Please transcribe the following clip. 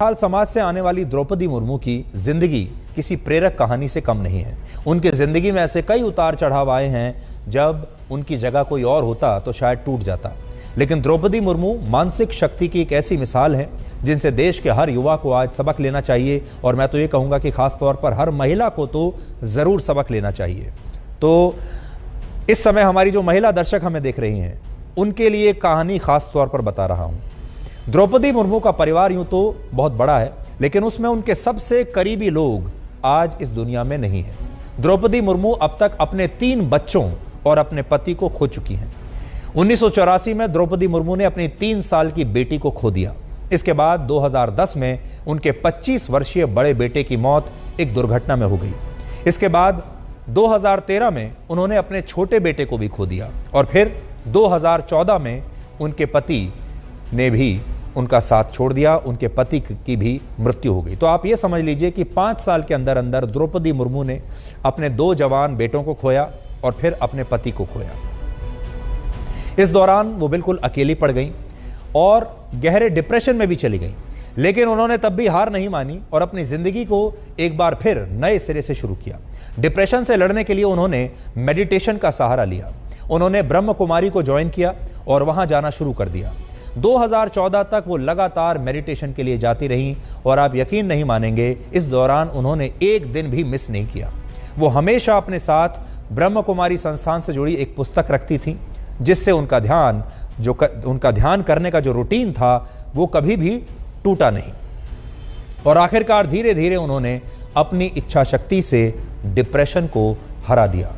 हाल समाज से आने वाली द्रौपदी मुर्मू की जिंदगी किसी प्रेरक कहानी से कम नहीं है। उनकी जिंदगी में ऐसे कई उतार चढ़ाव आए हैं, जब उनकी जगह कोई और होता तो शायद टूट जाता। लेकिन द्रौपदी मुर्मू मानसिक शक्ति की एक ऐसी मिसाल है जिनसे देश के हर युवा को आज सबक लेना चाहिए, और मैं तो ये कहूँगा कि खास तौर पर हर महिला को तो ज़रूर सबक लेना चाहिए। तो इस समय हमारी जो महिला दर्शक हमें देख रही हैं, उनके लिए कहानी खास तौर पर बता रहा हूँ। द्रौपदी मुर्मू का परिवार यूं तो बहुत बड़ा है, लेकिन उसमें उनके सबसे करीबी लोग आज इस दुनिया में नहीं है। द्रौपदी मुर्मू अब तक अपने 3 बच्चों और अपने पति को खो चुकी हैं। 1984 में द्रौपदी मुर्मू ने अपनी 3 साल की बेटी को खो दिया। इसके बाद 2010 में उनके 25 वर्षीय बड़े बेटे की मौत एक दुर्घटना में हो गई। इसके बाद 2013 में उन्होंने अपने छोटे बेटे को भी खो दिया, और फिर 2014 में उनके पति ने भी उनका साथ छोड़ दिया, उनके पति की भी मृत्यु हो गई। तो आप ये समझ लीजिए कि 5 साल के अंदर अंदर द्रौपदी मुर्मू ने अपने 2 जवान बेटों को खोया और फिर अपने पति को खोया। इस दौरान वो बिल्कुल अकेली पड़ गई और गहरे डिप्रेशन में भी चली गई, लेकिन उन्होंने तब भी हार नहीं मानी और अपनी जिंदगी को एक बार फिर नए सिरे से शुरू किया। डिप्रेशन से लड़ने के लिए उन्होंने मेडिटेशन का सहारा लिया। उन्होंने ब्रह्म कुमारी को ज्वाइन किया और वहां जाना शुरू कर दिया। 2014 तक वो लगातार मेडिटेशन के लिए जाती रहीं, और आप यकीन नहीं मानेंगे, इस दौरान उन्होंने एक दिन भी मिस नहीं किया। वो हमेशा अपने साथ ब्रह्म कुमारी संस्थान से जुड़ी एक पुस्तक रखती थी, जिससे उनका ध्यान करने का जो रूटीन था वो कभी भी टूटा नहीं। और आखिरकार धीरे धीरे उन्होंने अपनी इच्छा शक्ति से डिप्रेशन को हरा दिया।